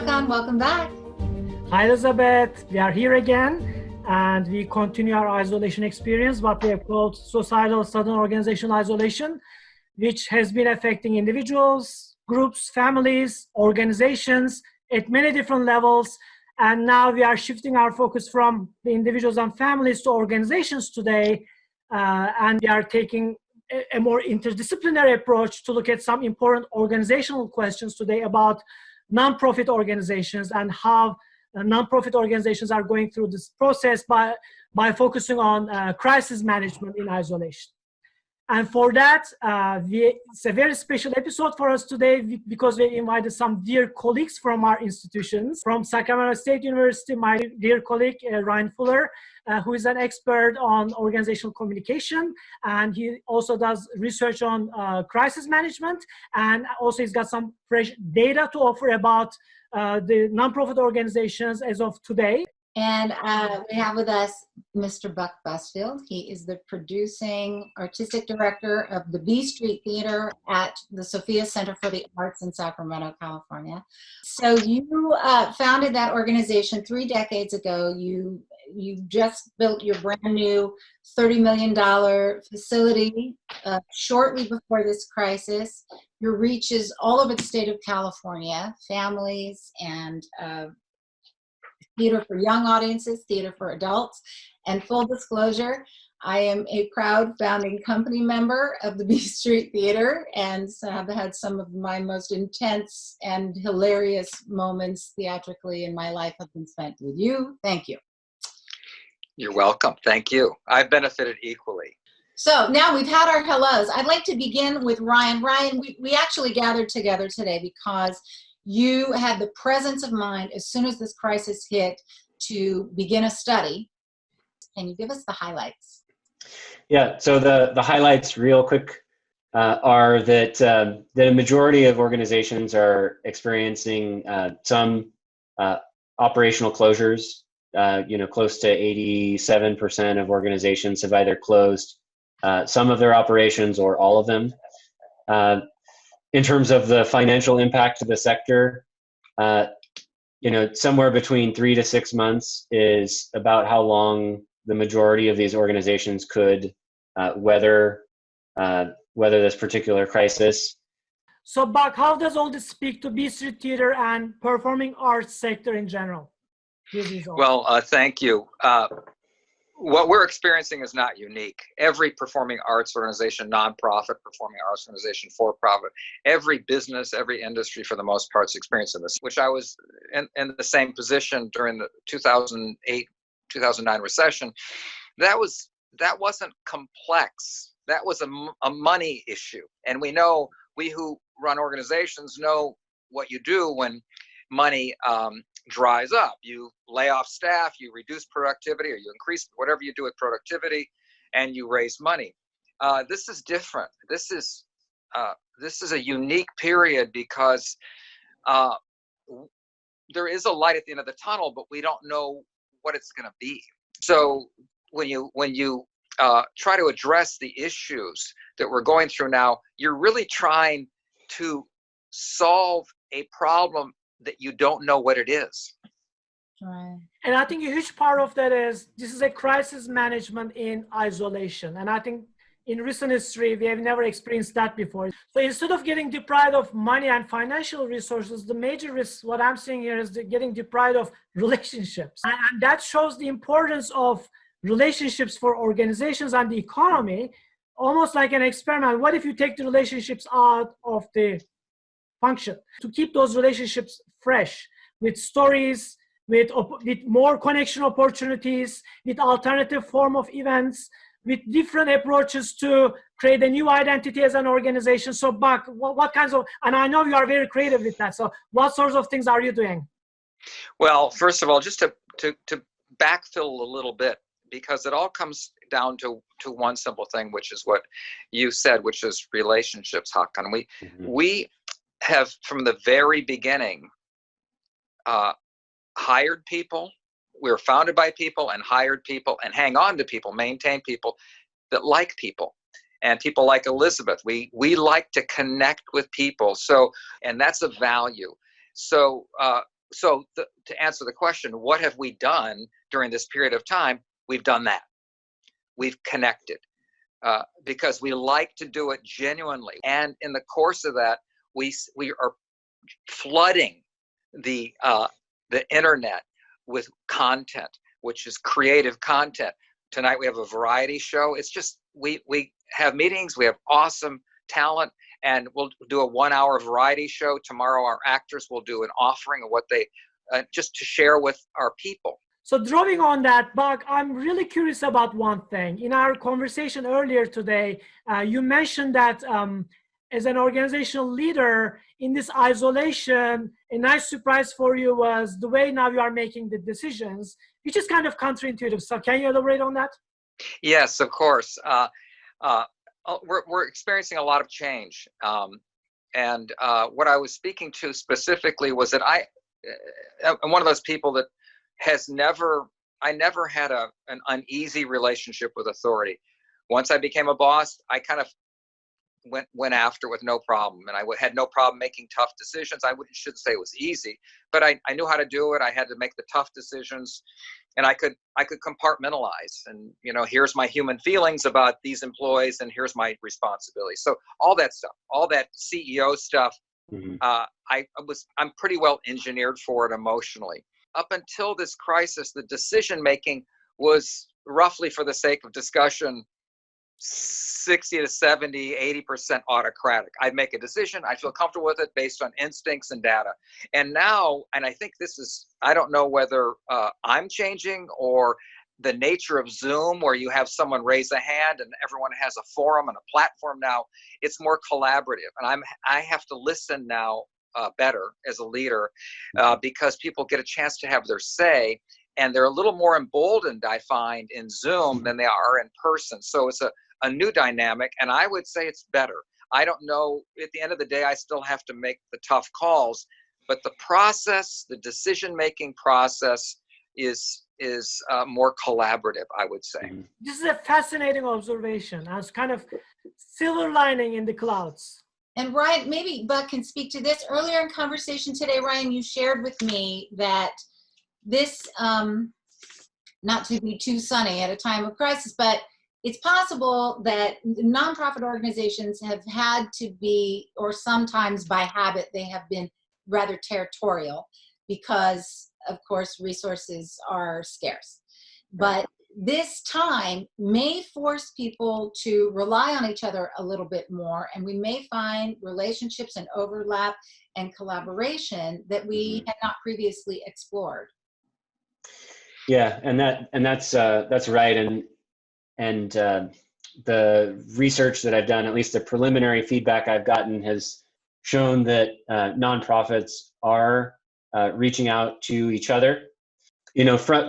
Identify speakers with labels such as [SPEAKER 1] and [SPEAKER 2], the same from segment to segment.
[SPEAKER 1] Hakan, welcome back.
[SPEAKER 2] Hi, Elizabeth. We are here again, and we continue our isolation experience, what we have called societal sudden organizational isolation, which has been affecting individuals, groups, families, organizations at many different levels. And now we are shifting our focus from the individuals and families to organizations today, and we are taking a more interdisciplinary approach to look at some important organizational questions today about nonprofit organizations and how nonprofit organizations are going through this process by focusing on crisis management in isolation. And for that, it's a very special episode for us today because we invited some dear colleagues from our institutions. From Sacramento State University, my dear colleague, Ryan Fuller, who is an expert on organizational communication. And he also does research on crisis management. And also he's got some fresh data to offer about the nonprofit organizations as of today.
[SPEAKER 1] And we have with us Mr. Buck Busfield. He is the producing artistic director of the B Street Theater at the Sophia Center for the Arts in Sacramento, California. So you founded that organization 3 decades ago. You just built your brand new $30 million facility shortly before this crisis. Your reach is all over the state of California, families and theater for young audiences, theater for adults. And full disclosure, I am a proud founding company member of the B Street Theater, and so have had some of my most intense and hilarious moments theatrically in my life have been spent with you. Thank you.
[SPEAKER 3] You're welcome. Thank you. I've benefited equally.
[SPEAKER 1] So now we've had our hellos. I'd like to begin with Ryan. Ryan, we actually gathered together today because you had the presence of mind as soon as this crisis hit to begin a study. Can you give us the highlights?
[SPEAKER 4] Yeah, so the highlights real quick are that a majority of organizations are experiencing some operational closures. Close to 87% of organizations have either closed some of their operations or all of them. In terms of the financial impact to the sector, somewhere between 3 to 6 months is about how long the majority of these organizations could weather this particular crisis.
[SPEAKER 2] So, Buck, how does all this speak to B Street Theater and performing arts sector in general?
[SPEAKER 3] Well, thank you. What we're experiencing is not unique. Every performing arts organization, nonprofit performing arts organization, for-profit, every business, every industry for the most part is experiencing this, which I was in the same position during the 2008, 2009 recession. That wasn't complex. That was a money issue. And we who run organizations know what you do when money dries up. You lay off staff, you reduce productivity, or you increase whatever you do with productivity, and you raise money. This is different. This is a unique period because there is a light at the end of the tunnel, but we don't know what it's going to be. So when you try to address the issues that we're going through now, you're really trying to solve a problem that you don't know what it is.
[SPEAKER 2] Right. And I think a huge part of that is this is a crisis management in isolation. And I think in recent history, we have never experienced that before. So instead of getting deprived of money and financial resources, the major risk, what I'm seeing here, is getting deprived of relationships. And that shows the importance of relationships for organizations and the economy, almost like an experiment. What if you take the relationships out of the function to keep those relationships fresh with stories, with more connection opportunities, with alternative form of events, with different approaches to create a new identity as an organization. So Buck, what kinds of, and I know you are very creative with that, so what sorts of things are you doing?
[SPEAKER 3] Well, first of all, just to backfill a little bit, because it all comes down to one simple thing, which is what you said, which is relationships, Hakan. We have, from the very beginning, hired people. We were founded by people and hired people and hang on to people, maintain people that like people. And people like Elizabeth, we like to connect with people. So, and that's a value. So to answer the question, what have we done during this period of time? We've done that. We've connected because we like to do it genuinely. And in the course of that, we are flooding the internet with content, which is creative content. Tonight we have a variety show. It's just, we have meetings, we have awesome talent, and we'll do a 1-hour variety show. Tomorrow our actors will do an offering of what they, just to share with our people.
[SPEAKER 2] So drawing on that, Buck, I'm really curious about one thing. In our conversation earlier today, you mentioned that as an organizational leader in this isolation, a nice surprise for you was the way now you are making the decisions, which is kind of counterintuitive. So can you elaborate on that?
[SPEAKER 3] Yes, of course. We're experiencing a lot of change. And what I was speaking to specifically was that I'm one of those people that I never had an uneasy relationship with authority. Once I became a boss, I kind of went after with no problem, and I had no problem making tough decisions. Shouldn't say it was easy, but I knew how to do it. I had to make the tough decisions, and I could compartmentalize. And here's my human feelings about these employees, and here's my responsibility. So all that stuff, all that CEO stuff,
[SPEAKER 4] Mm-hmm.
[SPEAKER 3] I'm pretty well engineered for it emotionally. Up until this crisis, the decision making was roughly, for the sake of discussion, 60 to 70, 80% autocratic. I'd make a decision, I feel comfortable with it based on instincts and data. And now, and I think I don't know whether I'm changing or the nature of Zoom, where you have someone raise a hand and everyone has a forum and a platform now, it's more collaborative. And I have to listen now better as a leader because people get a chance to have their say, and they're a little more emboldened, I find, in Zoom than they are in person. So it's a new dynamic, and I would say it's better. I don't know, at the end of the day, I still have to make the tough calls, but the process, the decision-making process is more collaborative, I would say.
[SPEAKER 2] This is a fascinating observation as kind of silver lining in the clouds.
[SPEAKER 1] And Ryan, maybe Buck can speak to this. Earlier in conversation today, Ryan, you shared with me that this, not to be too sunny at a time of crisis, but it's possible that nonprofit organizations have had to be, or sometimes by habit, they have been rather territorial because, of course, resources are scarce. But this time may force people to rely on each other a little bit more, and we may find relationships and overlap and collaboration that we had not previously explored.
[SPEAKER 4] Yeah, and that's right. And the research that I've done, at least the preliminary feedback I've gotten, has shown that nonprofits are reaching out to each other.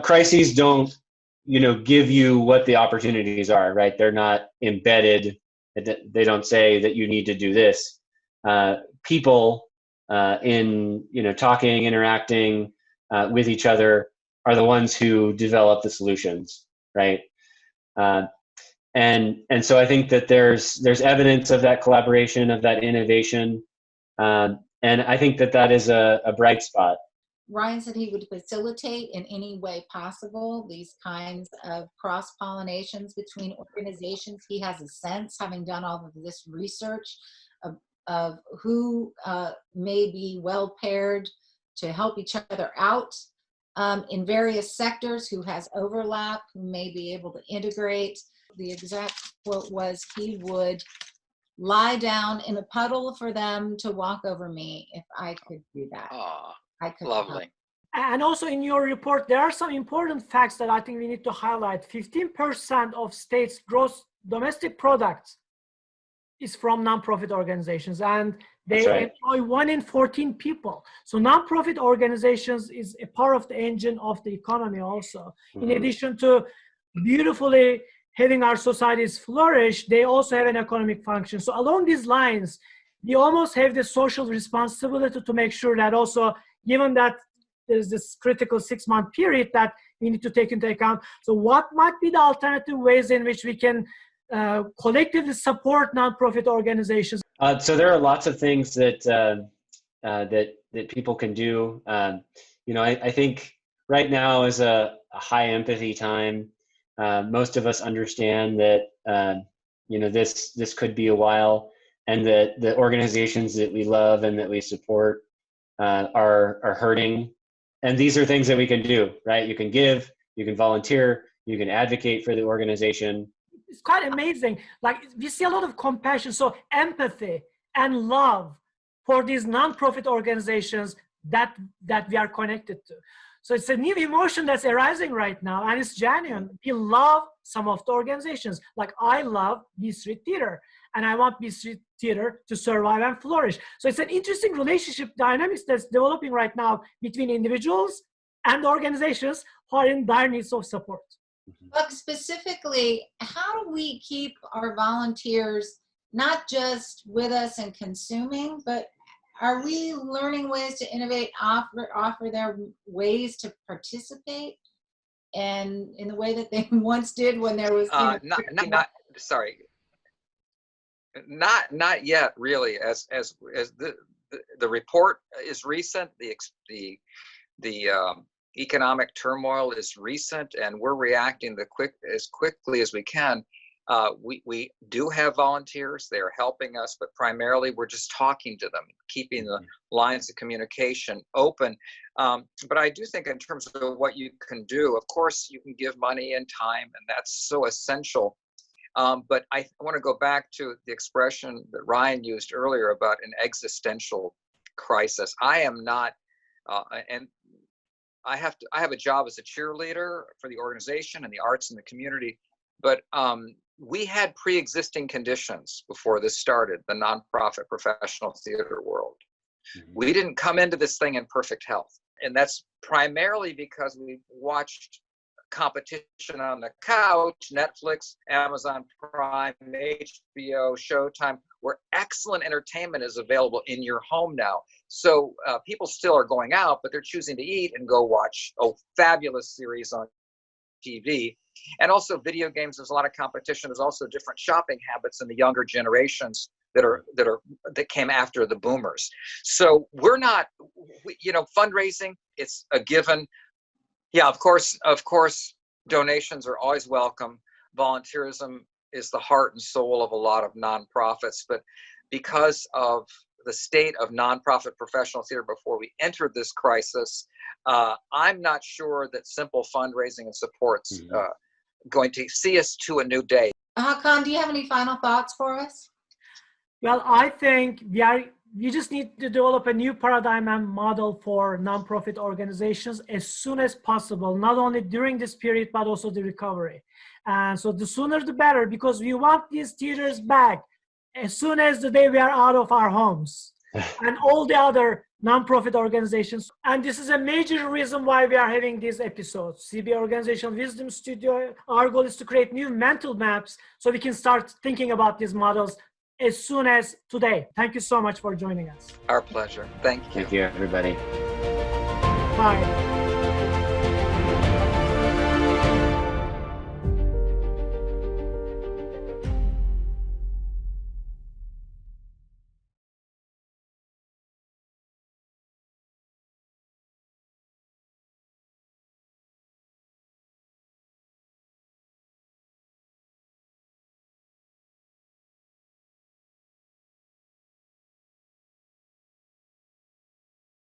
[SPEAKER 4] Crises don't, give you what the opportunities are, right? They're not embedded. They don't say that you need to do this. People in, talking, interacting with each other are the ones who develop the solutions, right? And so I think that there's evidence of that collaboration, of that innovation, and I think that is a bright spot.
[SPEAKER 1] Ryan said he would facilitate in any way possible these kinds of cross-pollinations between organizations. He has a sense, having done all of this research, of who may be well paired to help each other out in various sectors, who has overlap, who may be able to integrate. The exact quote was, he would lie down in a puddle for them to walk over me if I could do that.
[SPEAKER 3] Oh,
[SPEAKER 1] I could.
[SPEAKER 3] lovely.
[SPEAKER 2] And also in your report, there are some important facts that I think we need to highlight. 15% of states' gross domestic product is from nonprofit organizations, and they employ 1 in 14 people. So nonprofit organizations is a part of the engine of the economy also. In addition to beautifully having our societies flourish, they also have an economic function. So along these lines, we almost have the social responsibility to make sure that also, given that there's this critical 6-month period that we need to take into account. So what might be the alternative ways in which we can collectively support nonprofit organizations?
[SPEAKER 4] So there are lots of things that people can do. I think right now is a high empathy time. Most of us understand that, this could be a while, and that the organizations that we love and that we support are hurting. And these are things that we can do, right? You can give, you can volunteer, you can advocate for the organization.
[SPEAKER 2] It's quite amazing. Like, we see a lot of compassion, so empathy and love for these nonprofit organizations that we are connected to. So it's a new emotion that's arising right now, and it's genuine. We love some of the organizations. Like, I love B Street Theater, and I want B Street Theater to survive and flourish. So it's an interesting relationship dynamics that's developing right now between individuals and organizations who are in dire needs of support.
[SPEAKER 1] But specifically, how do we keep our volunteers not just with us and consuming, but are we learning ways to innovate, offer their ways to participate, and in the way that they once did when there was
[SPEAKER 3] not yet really. As the report is recent, the economic turmoil is recent, and we're reacting as quickly as we can. We do have volunteers. They're helping us, but primarily we're just talking to them, keeping the lines of communication open. But I do think in terms of what you can do, of course, you can give money and time, and that's so essential. But I want to go back to the expression that Ryan used earlier about an existential crisis. I am not, and I have a job as a cheerleader for the organization and the arts and the community, but we had pre-existing conditions before this started, the nonprofit professional theater world. Mm-hmm. We didn't come into this thing in perfect health. And that's primarily because we watched competition on the couch, Netflix, Amazon Prime, HBO, Showtime, where excellent entertainment is available in your home now. So people still are going out, but they're choosing to eat and go watch a fabulous series on TV. And also video games, there's a lot of competition. There's also different shopping habits in the younger generations that came after the boomers. So we're not, fundraising, it's a given. Yeah, of course, donations are always welcome. Volunteerism is the heart and soul of a lot of nonprofits, but because of the state of nonprofit professional theater before we entered this crisis, I'm not sure that simple fundraising and support's going to see us to a new day.
[SPEAKER 1] Hakan, do you have any final thoughts for us?
[SPEAKER 2] Well, I think we just need to develop a new paradigm and model for nonprofit organizations as soon as possible, not only during this period, but also the recovery. And so the sooner the better, because we want these theaters back as soon as the day we are out of our homes and all the other nonprofit organizations. And this is a major reason why we are having these episodes. CBA Organizational Wisdom Studio, our goal is to create new mental maps so we can start thinking about these models as soon as today. Thank you so much for joining us.
[SPEAKER 3] Our pleasure. Thank you.
[SPEAKER 4] Thank you, everybody.
[SPEAKER 2] Bye.